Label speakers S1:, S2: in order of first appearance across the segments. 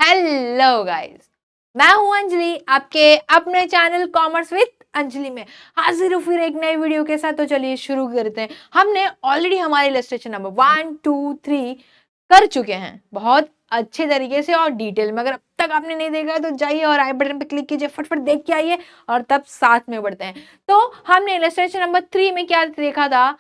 S1: Hello guys, मैं हूं अंजलि, आपके अपने चैनल कॉमर्स विद अंजलि में हाजिर हूँ फिर एक नई वीडियो के साथ। तो चलिए शुरू करते हैं। हमने ऑलरेडी हमारे इलस्ट्रेशन नंबर 1, 2, 3 कर चुके हैं बहुत अच्छे तरीके से और डिटेल में। अगर अब तक आपने नहीं देखा है तो जाइए और आई बटन पे क्लिक कीजिए, फटफट देख के आइए और तब साथ में बढ़ते हैं। तो हमने इलस्ट्रेशन नंबर 3 में क्या देखा था?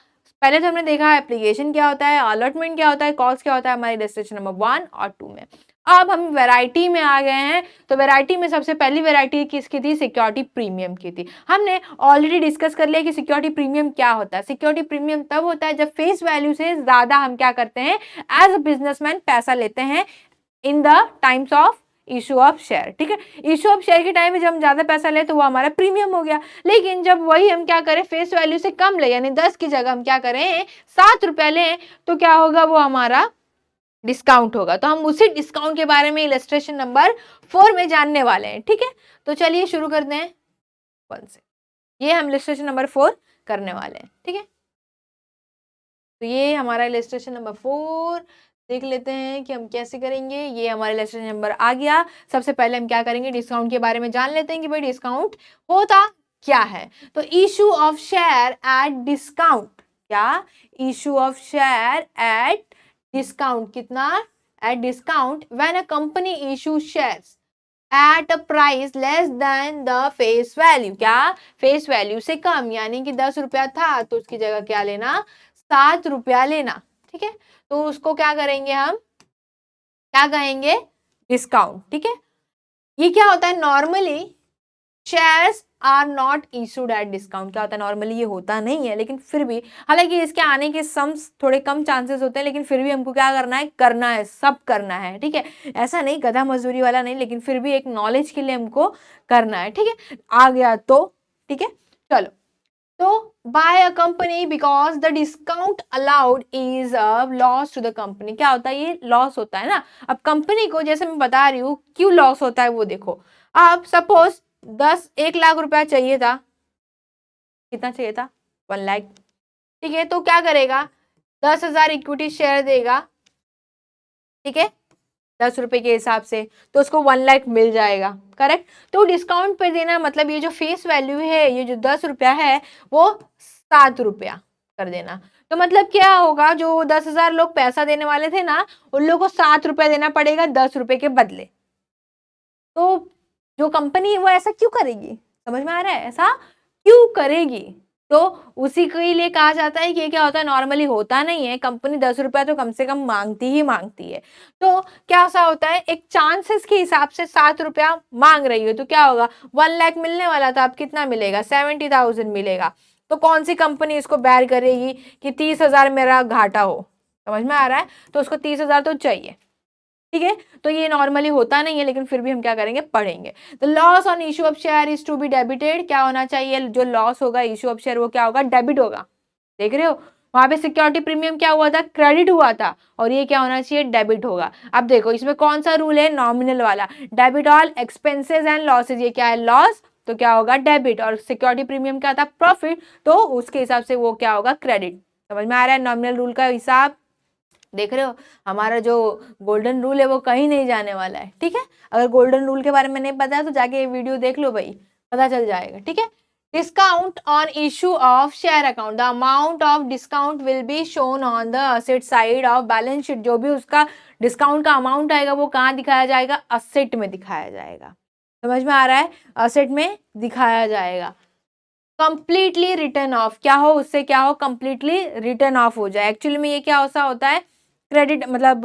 S1: पहले तो हमने देखा एप्लीकेशन क्या होता है, अलॉटमेंट क्या होता है, कॉस्ट क्या होता है हमारे इलस्ट्रेशन नंबर 1 और 2 में। अब हम वैरायटी में आ गए हैं। तो वैरायटी में सबसे पहली वैरायटी किसकी थी? सिक्योरिटी प्रीमियम की थी। हमने ऑलरेडी डिस्कस कर लिया कि सिक्योरिटी प्रीमियम क्या होता है। सिक्योरिटी प्रीमियम तब होता है जब फेस वैल्यू से ज्यादा हम क्या करते हैं, एज अ बिजनेसमैन पैसा लेते हैं in the times of issue of share. ठीक है, इशू ऑफ शेयर के टाइम में जब हम ज्यादा पैसा ले तो वो हमारा प्रीमियम हो गया। लेकिन जब वही हम क्या करें, फेस वैल्यू से कम ले, यानी 10 की जगह हम क्या करें 7 रुपया लें, तो क्या होगा, वो हमारा डिस्काउंट होगा। तो हम उसी डिस्काउंट के बारे में इलस्ट्रेशन नंबर 4 में जानने वाले हैं। ठीक है, तो चलिए शुरू करते हैं 1 से। ये हम इलस्ट्रेशन नंबर 4 करने वाले हैं। ठीक है, तो ये हमारा इलस्ट्रेशन नंबर 4 देख लेते हैं कि हम कैसे करेंगे। ये हमारा इलस्ट्रेशन नंबर आ गया। सबसे पहले हम क्या करेंगे, डिस्काउंट के बारे में जान लेते हैं कि भाई डिस्काउंट होता क्या है। तो issue of share at discount, क्या? Issue of share at discount, कितना? At discount when a company issue shares at a price less than the face value. क्या? फेस वैल्यू से कम, यानी कि 10 रुपया था तो उसकी जगह क्या लेना, 7 रुपया लेना। ठीक है, तो उसको क्या करेंगे हम, क्या कहेंगे, डिस्काउंट। ठीक है, ये क्या होता है, normally shares are not issued at discount. क्या होता है, नॉर्मली ये होता नहीं है, लेकिन फिर भी, हालांकि इसके आने के सम्स थोड़े कम चांसेस होते हैं, लेकिन फिर भी हमको क्या करना है, सब करना है। ठीक है, ऐसा नहीं गधा मजदूरी वाला नहीं, लेकिन फिर भी एक नॉलेज के लिए हमको करना है। ठीक है, आ गया तो ठीक है, चलो। तो by a company because the discount allowed is a loss to the company. क्या होता है, ये लॉस होता है ना। अब कंपनी को, जैसे मैं बता रही हूँ क्यों लॉस होता है वो देखो। अब सपोज 1 लाख रुपया चाहिए था, कितना चाहिए था, 1 लाख। ठीक है, तो क्या करेगा, 10,000 इक्विटी शेयर देगा। ठीक है, 10 रुपए के हिसाब से, तो उसको 1 लाख मिल जाएगा। करेक्ट, तो डिस्काउंट पे देना मतलब ये जो फेस वैल्यू है, ये जो 10 रुपया है, वो 7 रुपया कर देना। तो मतलब क्या होगा, जो 10,000 लोग पैसा देने वाले थे ना, उन लोगों को 7 रुपया देना पड़ेगा 10 रुपए के बदले। तो जो कंपनी है वो ऐसा क्यों करेगी, समझ में आ रहा है, ऐसा क्यों करेगी? तो उसी के लिए कहा जाता है कि ये क्या होता है, नॉर्मली होता नहीं है। कंपनी 10 रुपया तो कम से कम मांगती ही मांगती है। तो क्या सा होता है, एक चांसेस के हिसाब से 7 रुपया मांग रही है, तो क्या होगा, 1 लाख मिलने वाला था, अब कितना मिलेगा, 70,000 मिलेगा। तो कौन सी कंपनी इसको बैर करेगी कि 30,000 मेरा घाटा हो, समझ में आ रहा है, तो उसको 30,000 तो चाहिए। ठीक है, तो ये नॉर्मली होता नहीं है, लेकिन फिर भी हम क्या करेंगे, पढ़ेंगे। The loss on issue of share is to be debited. क्या होना चाहिए, जो लॉस होगा इशू ऑफ शेयर वो क्या होगा, डेबिट होगा। देख रहे हो, वहां पे सिक्योरिटी प्रीमियम क्या हुआ था, क्रेडिट हुआ था, और ये क्या होना चाहिए, डेबिट होगा। अब देखो इसमें कौन सा रूल है, नॉमिनल वाला, debit all expenses and losses. ये क्या है, लॉस, तो क्या होगा, डेबिट। और सिक्योरिटी प्रीमियम क्या था, प्रॉफिट, तो उसके हिसाब से वो क्या होगा, क्रेडिट। समझ में आ रहा है नॉमिनल रूल का हिसाब, देख रहे हो। हमारा जो गोल्डन रूल है वो कहीं नहीं जाने वाला है। ठीक है, अगर गोल्डन रूल के बारे में नहीं पता है तो जाके ये वीडियो देख लो भाई, पता चल जाएगा। ठीक है, discount on issue of share account, the amount of discount will be shown on the asset side of balance sheet. जो भी उसका डिस्काउंट का अमाउंट आएगा वो कहाँ दिखाया जाएगा, असेट में दिखाया जाएगा। समझ में आ रहा है, असेट में दिखाया जाएगा। कंप्लीटली रिटर्न ऑफ, क्या हो, उससे क्या हो, कंप्लीटली रिटर्न ऑफ हो जाए। एक्चुअली में ये क्या ऐसा होता है, क्रेडिट मतलब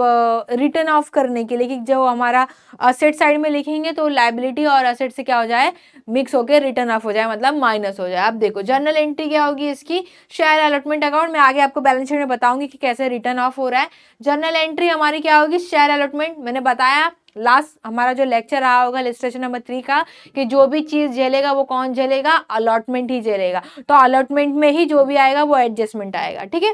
S1: रिटर्न ऑफ करने के लिए, कि जो हमारा असेट साइड में लिखेंगे तो लायबिलिटी और असेट से क्या हो जाए, मिक्स होकर रिटर्न ऑफ हो जाए, मतलब माइनस हो जाए। अब देखो जर्नल एंट्री क्या होगी इसकी, शेयर अलॉटमेंट अकाउंट में आगे आपको बैलेंस शीट में बताऊंगी कि कैसे रिटर्न ऑफ हो रहा है। जर्नल एंट्री हमारी क्या होगी, शेयर अलॉटमेंट। मैंने बताया लास्ट हमारा जो लेक्चर रहा होगा इलस्ट्रेशन नंबर 3 का, कि जो भी चीज झेलेगा वो कौन झेलेगा, अलॉटमेंट ही झेलेगा। तो अलॉटमेंट में ही जो भी आएगा वो एडजस्टमेंट आएगा। ठीक है,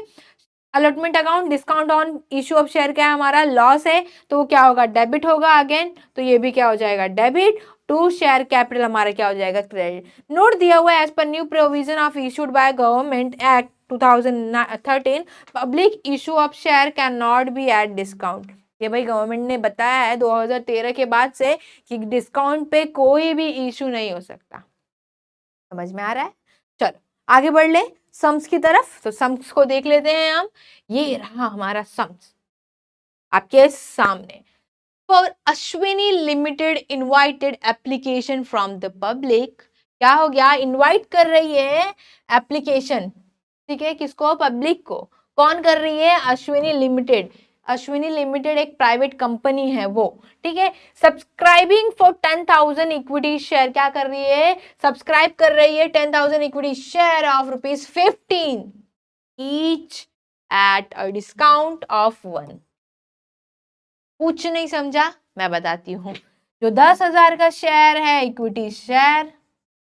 S1: allotment account, discount on issue of share क्या है, हमारा लॉस है, तो वो क्या होगा, डेबिट होगा अगेन, तो ये भी क्या हो जाएगा, डेबिट। टू शेयर कैपिटल हमारा क्या हो जाएगा, क्रेडिट। नोट दिया हुआ है, as per new provision of issued by government act 2013 public issue of share can not be at discount. कि भाई गवर्नमेंट ने बताया है 2013 के बाद से कि डिस्काउंट पे कोई भी इशू नहीं हो सकता। समझ में आ रहा है? चलो आगे बढ़ ले सम्स की तरफ। तो सम्स को देख लेते हैं हम। ये रहा हमारा सम्स आपके सामने। For Ashwini limited invited application from the public. क्या हो गया? इनवाइट कर रही है एप्लीकेशन, ठीक है, किसको? पब्लिक को। कौन कर रही है? अश्विनी लिमिटेड। अश्विनी लिमिटेड एक प्राइवेट कंपनी है वो, ठीक है। Subscribing for 10,000 equity share. क्या कर रही है? सब्सक्राइब कर रही है 10,000 equity share of ₹15 each at a discount of 1। कुछ नहीं समझा? मैं बताती हूँ। जो 10,000 का शेयर है इक्विटी शेयर,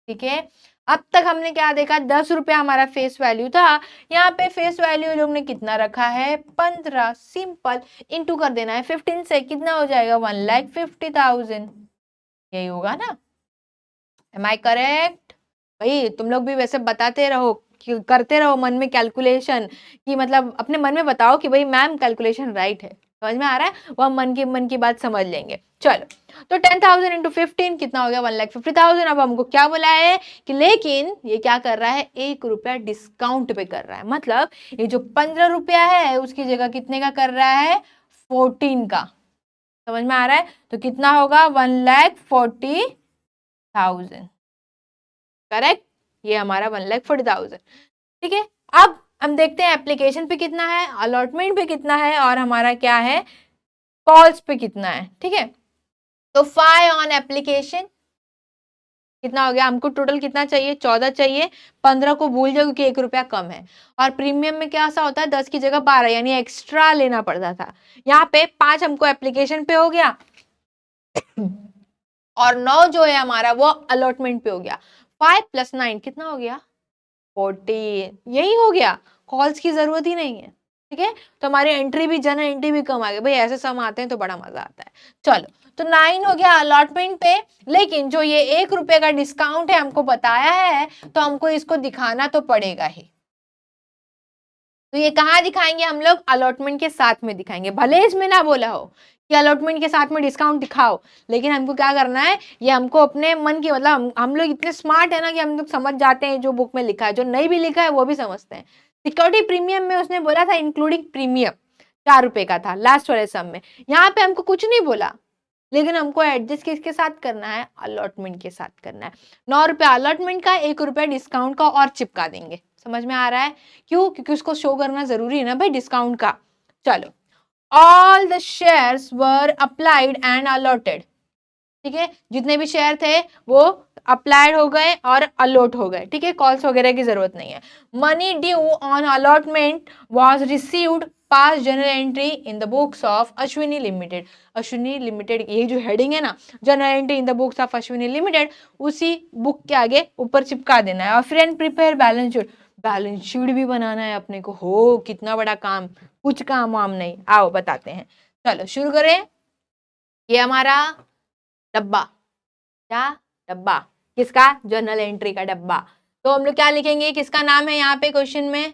S1: ठीक है। अब तक हमने क्या देखा? 10 रुपया हमारा फेस वैल्यू था। यहाँ पे फेस वैल्यू लोग ने कितना रखा है? 15। सिंपल, इंटू कर देना है 15 से। कितना हो जाएगा? 1,50,000। यही होगा ना? Am I correct? भाई तुम लोग भी वैसे बताते रहो, कि करते रहो मन में कैलकुलेशन, कि मतलब अपने मन में बताओ कि भाई मैम कैलकुलेशन राइट है। समझ में आ रहा है? वो हम मन की बात समझ लेंगे। चलो, तो 10,000 इंटू 15 कितना हो गया? 1,50,000। अब हमको क्या बोला है कि लेकिन ये क्या कर रहा है? 1 रुपया डिस्काउंट पे कर रहा है। मतलब ये जो 15 रुपया है उसकी जगह कितने का कर रहा है? 14 का। समझ में आ रहा है? तो कितना होगा? 1,40,000। करेक्ट? ये हमारा 1,40,000, ठीक है। अब हम देखते हैं एप्लीकेशन पे कितना है, अलॉटमेंट पे कितना है, और हमारा क्या है, कॉल्स पे कितना है, ठीक है। तो 5 ऑन एप्लीकेशन कितना हो गया? हमको टोटल कितना चाहिए? 14 चाहिए। 15 को भूल जाओ क्योंकि 1 रुपया कम है। और प्रीमियम में क्या सा होता है? 10 की जगह 12, यानी एक्स्ट्रा लेना पड़ता था। यहाँ पे 5 हमको एप्लीकेशन पे हो गया और 9 जो है हमारा वो अलॉटमेंट पे हो गया। 5 + 9 कितना हो गया? 14। यही हो गया, कॉल्स की जरूरत ही नहीं है, ठीक है। तो हमारी एंट्री भी, जनरल एंट्री भी कम आ गई। भाई ऐसे सम आते हैं तो बड़ा मजा आता है। चलो, तो 9 हो गया अलॉटमेंट पे। लेकिन जो ये 1 रुपए का डिस्काउंट है हमको बताया है, तो हमको इसको दिखाना तो पड़ेगा ही। तो ये कहाँ दिखाएंगे हम लोग? अलॉटमेंट के साथ में दिखाएंगे। भले इसमें ना बोला हो कि अलॉटमेंट के साथ में डिस्काउंट दिखाओ, लेकिन हमको क्या करना है? ये हमको अपने मन की, मतलब हम लोग इतने स्मार्ट है ना कि हम लोग समझ जाते हैं जो बुक में लिखा है। जो नहीं भी लिखा है वो भी समझते हैं। सिक्योरिटी प्रीमियम में उसने बोला था इंक्लूडिंग प्रीमियम 4 रुपए का था लास्ट वाले सम में। यहाँ पे हमको कुछ नहीं बोला, लेकिन हमको एडजस्ट किसके साथ करना है? अलॉटमेंट के साथ करना है। 9 रुपया अलॉटमेंट का, 1 रुपया डिस्काउंट का और चिपका देंगे। समझ में आ रहा है? क्यों? क्योंकि उसको शो करना जरूरी है ना भाई डिस्काउंट का। चलो, all the shares were applied and allotted, ठीक है। जितने भी शेयर थे वो अप्लाइड हो गए और अलॉट हो गए, ठीक है। कॉल्स वगैरह की जरूरत नहीं है। Money due on allotment was received pass general entry in the books of Ashwini limited. Ashwini limited, ये जो हेडिंग है ना, general entry in the books of Ashwini limited, उसी बुक के आगे ऊपर चिपका देना है। और फिर and prepare balance sheet. Balance sheet भी बनाना है अपने को। हो कितना बड़ा काम, कुछ काम वाम नहीं। आओ बताते हैं। चलो शुरू करें। ये हमारा डब्बा, क्या डब्बा? किसका? जर्नल एंट्री का डब्बा। तो हम लोग क्या लिखेंगे? किसका नाम है यहाँ पे क्वेश्चन में?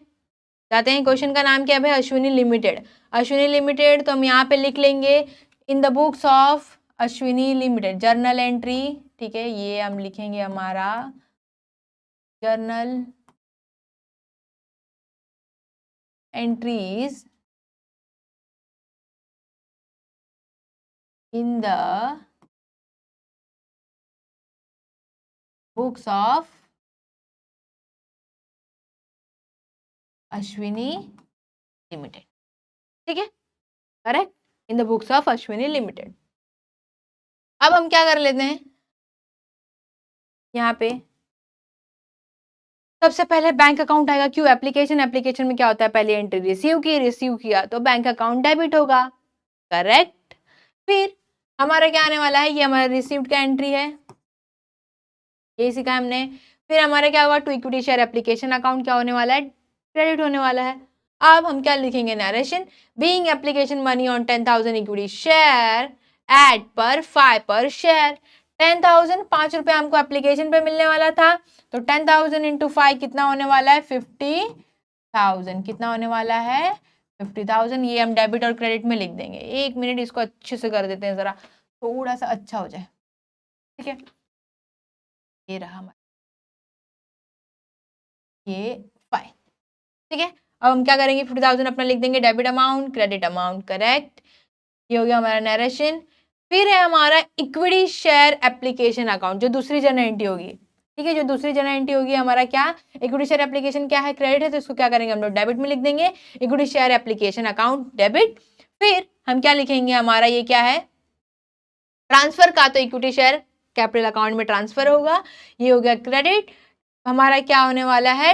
S1: जाते हैं, क्वेश्चन का नाम क्या है? अश्विनी लिमिटेड। अश्विनी लिमिटेड, तो हम यहाँ पे लिख लेंगे in the books of Ashwini limited journal entry, ठीक है। ये हम लिखेंगे हमारा journal entries in the books of Ashwini limited, ठीक है। Correct? In the books of Ashwini limited. अब हम क्या कर लेते हैं यहाँ पे? सबसे पहले बैंक अकाउंट आएगा। क्यों? एप्लीकेशन में क्या होता है? पहले एंट्री रिसीव की, रिसीव किया तो बैंक अकाउंट डेबिट होगा। करेक्ट? फिर हमारा क्या आने वाला है? ये हमारा रिसीव्ड का एंट्री है, यही सीखा हमने। फिर हमारा क्या होगा? To equity share application account क्या होने वाला है? क्रेडिट होने वाला है। अब हम क्या लिखेंगे? Narration being application money on 10,000 equity share at par 5 per share. 10,000 5 रुपए हमको एप्लीकेशन पे मिलने वाला था, तो 10,000 इंटू 5 कितना होने वाला है? 50,000। कितना होने वाला है? 50,000 ये हम डेबिट और क्रेडिट में लिख देंगे। 1 मिनट इसको अच्छे से कर देते हैं जरा, थोड़ा सा अच्छा हो जाए। ठीक है, ये रहा हमारा, ये फाइन। ठीक है, अब हम क्या करेंगे, 50,000 अपना लिख देंगे debit amount, credit amount, correct. ये हो गया हमारा नरेशन। फिर है हमारा इक्विटी शेयर एप्लीकेशन अकाउंट, जो दूसरी जनरल एंट्री होगी। ठीक है, जो दूसरी जनरल एंट्री होगी हमारा क्या, इक्विटी शेयर एप्लीकेशन क्या है, क्रेडिट है, तो इसको क्या करेंगे हम लोग डेबिट में लिख देंगे, equity share application account debit. फिर हम क्या लिखेंगे, हमारा ये क्या है, ट्रांसफर का, तो इक्विटी शेयर कैपिटल अकाउंट में ट्रांसफर होगा, ये हो गया क्रेडिट। हमारा क्या होने वाला है,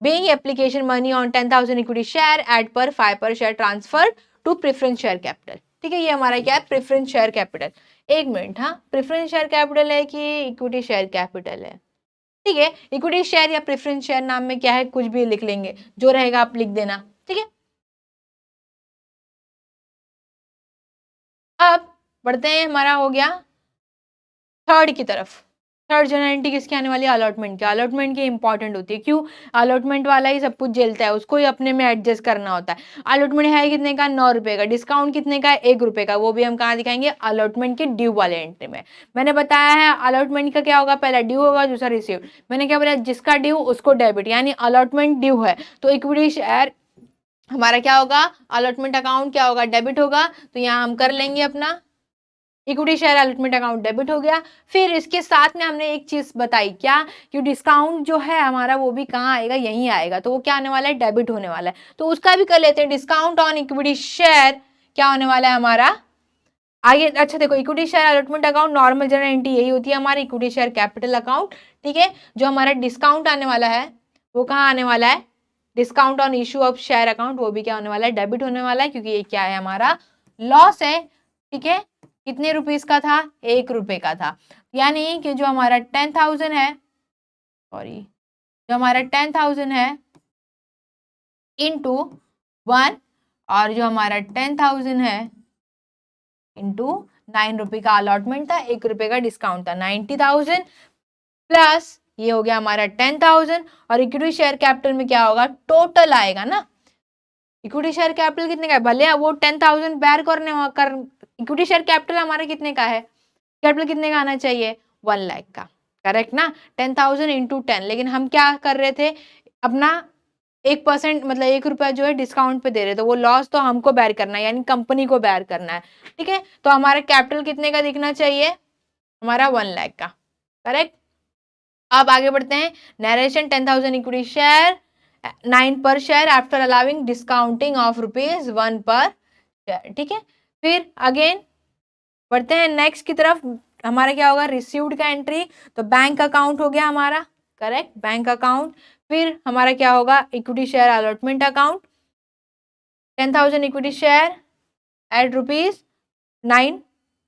S1: being application money on 10,000 equity share at par 5 per share transfer to preference share capital. ठीक है, ये हमारा क्या है, प्रेफरेंस शेयर कैपिटल। एक मिनट, हाँ प्रेफरेंस शेयर कैपिटल है कि इक्विटी शेयर कैपिटल है। ठीक है, इक्विटी शेयर या प्रेफरेंस शेयर नाम में क्या है, कुछ भी लिख लेंगे, जो रहेगा आप लिख देना। ठीक है, अब बढ़ते हैं, हमारा हो गया थर्ड की तरफ। थर्ड जनरल एंट्री किसकी आने वाली है, अलॉटमेंट की। अलॉटमेंट की इंपॉर्टेंट होती है, क्यों, अलॉटमेंट वाला ही सब कुछ झेलता है, उसको ही अपने में एडजस्ट करना होता है। अलॉटमेंट है कितने का, 9 रुपए का। डिस्काउंट कितने का है, 1 रुपए का। वो भी हम कहाँ दिखाएंगे, अलॉटमेंट के ड्यू वाले एंट्री में। मैंने बताया है अलॉटमेंट का क्या होगा, पहला ड्यू होगा, दूसरा रिसीव। मैंने क्या बोला, जिसका ड्यू उसको डेबिट, यानी अलॉटमेंट ड्यू है तो इक्विटी शेयर हमारा क्या होगा, अलॉटमेंट अकाउंट क्या होगा, डेबिट होगा। तो यहाँ हम कर लेंगे अपना equity share allotment account debit हो गया। फिर इसके साथ में हमने एक चीज बताई, क्या, कि डिस्काउंट जो है हमारा वो भी कहाँ आएगा, यहीं आएगा, तो वो क्या आने वाला है, डेबिट होने वाला है। तो उसका भी कर लेते हैं, डिस्काउंट ऑन इक्विटी शेयर क्या होने वाला है हमारा आगे। अच्छा देखो, equity share allotment account normal general entry यही होती है हमारी, इक्विटी शेयर कैपिटल अकाउंट। ठीक है, जो हमारा डिस्काउंट आने वाला है वो कहाँ आने वाला है, discount on issue of share account, वो भी क्या होने वाला है, डेबिट होने वाला है, क्योंकि ये क्या है, हमारा लॉस है। ठीक है, कितने रुपीस का था, 1 रुपए का था। यानी कि जो हमारा 10,000 है, सॉरी, जो हमारा 10,000 है इंटू 1, और जो हमारा 10,000 है इंटू 9 रुपए का अलॉटमेंट था, 1 रुपए का डिस्काउंट था, 90,000 प्लस ये हो गया हमारा 10,000। और इक्विटी शेयर कैपिटल में क्या होगा, टोटल आएगा ना, इक्विटी शेयर कैपिटल कितने का है, भले वो 10,000 बेयर करने कर, इक्विटी शेयर कैपिटल हमारा कितने का है, कैपिटल कितने का आना चाहिए, 1 लाख का, करेक्ट ना, 10,000 इंटू 10। लेकिन हम क्या कर रहे थे, अपना 1% मतलब 1 रुपया जो है डिस्काउंट पे दे रहे थे, वो लॉस तो हमको बेयर करना है, यानी कंपनी को बेयर करना है। ठीक है, तो हमारा कैपिटल कितने का दिखना चाहिए, हमारा 1 लाख का, करेक्ट। अब आगे बढ़ते हैं, नरेशन 10,000 इक्विटी शेयर 9 पर share after allowing discounting of ₹1 पर शेयर। ठीक है, फिर अगेन बढ़ते हैं नेक्स्ट की तरफ। हमारा क्या होगा, रिसीव्ड का एंट्री, तो बैंक अकाउंट हो गया हमारा, करेक्ट, बैंक अकाउंट। फिर हमारा क्या होगा, equity share allotment account, 10,000 equity share eight ₹9,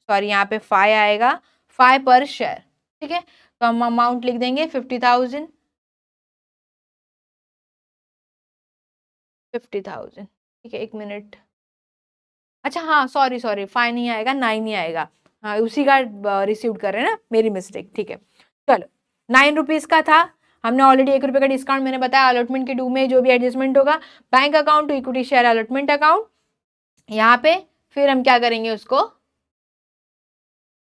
S1: sorry यहाँ पे 5 आएगा, 5 पर शेयर। ठीक है, तो हम अमाउंट लिख देंगे 50,000, 50,000। ठीक है, 1 मिनट, अच्छा हाँ सॉरी सॉरी, 5 नहीं आएगा, 9 ही आएगा, हाँ उसी का रिसीव कर रहे हैं ना, मेरी मिस्टेक। ठीक है, चलो 9 रुपीज़ का था, हमने ऑलरेडी 1 रुपये का डिस्काउंट मैंने बताया, अलॉटमेंट के ड्यू में जो भी एडजस्टमेंट होगा, bank account to equity share allotment account यहाँ पे। फिर हम क्या करेंगे उसको,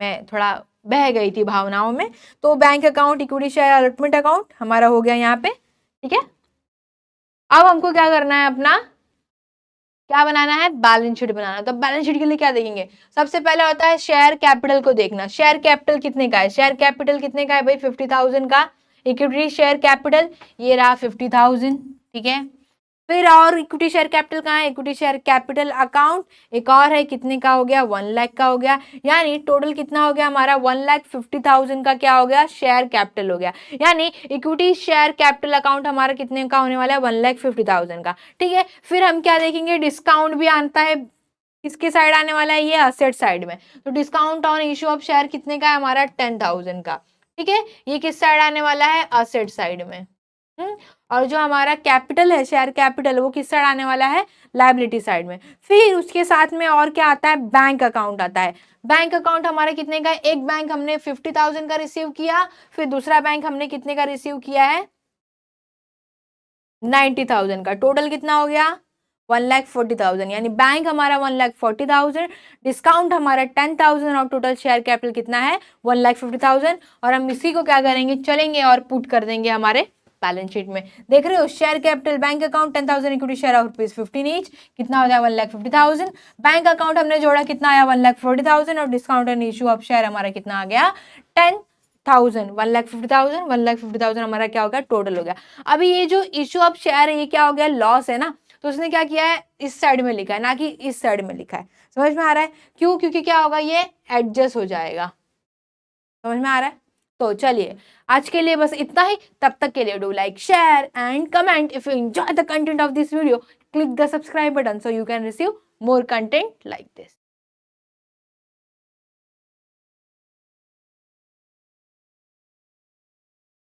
S1: मैं थोड़ा बह गई थी भावनाओं में, तो bank account equity share allotment account हमारा हो गया यहाँ पे। ठीक है, अब हमको क्या करना है, अपना क्या बनाना है, बैलेंस शीट बनाना। तो बैलेंस शीट के लिए क्या देखेंगे, सबसे पहले होता है शेयर कैपिटल को देखना, शेयर कैपिटल कितने का है, शेयर कैपिटल कितने का है भाई, 50,000 का। इक्विटी शेयर कैपिटल ये रहा 50,000। ठीक है, फिर और इक्विटी शेयर कैपिटल कहाँ है, इक्विटी शेयर कैपिटल अकाउंट एक और है, कितने का हो गया, 1 लाख का हो गया। यानी टोटल कितना हो गया हमारा, 1,50,000 का क्या हो गया, शेयर कैपिटल हो गया। यानी इक्विटी शेयर कैपिटल अकाउंट हमारा कितने का होने वाला है, 1,50,000 का। ठीक है, फिर हम क्या देखेंगे, डिस्काउंट भी आता है, किसके साइड आने वाला है, ये असेट साइड में। तो discount on issue of share कितने का है हमारा, 10,000 का। ठीक है, ये किस साइड आने वाला है, असेट साइड में। और जो हमारा कैपिटल है, शेयर कैपिटल, वो किस साइड आने वाला है, लायबिलिटी साइड में। फिर उसके साथ में और क्या आता है, बैंक अकाउंट आता है। बैंक अकाउंट हमारा कितने का है, एक बैंक हमने 50,000 का रिसीव किया, फिर दूसरा बैंक हमने कितने का रिसीव किया है, 90,000 का। टोटल कितना हो गया, 1,40,000, यानी बैंक हमारा 1,40,000, डिस्काउंट हमारा 10,000 और टोटल शेयर कैपिटल कितना है 1,50,000। और हम इसी को क्या करेंगे, चलेंगे और पुट कर देंगे हमारे बैलेंस शीट में। देख रहे हो, share capital bank account 10,000 equity share of ₹15 each, कितना हो जाए 1,50,000। बैंक अकाउंट हमने जोड़ा, कितना आया 1,40,000, और discount and issue of share हमारा कितना आ गया 10,000। 1,50,000, 1,50,000 हमारा क्या हो गया, टोटल हो गया। अभी ये जो इशू ऑफ शेयर है ये क्या हो गया, लॉस है ना, तो उसने क्या किया है, इस साइड में लिखा है, ना कि इस साइड में लिखा है। समझ में आ रहा है क्यों, क्योंकि क्या होगा, ये एडजस्ट हो जाएगा। समझ में आ रहा है। तो चलिए आज के लिए बस इतना ही, तब तक के लिए do like, share and comment. If you enjoy the content of this video, click the subscribe button so you can receive more content like this.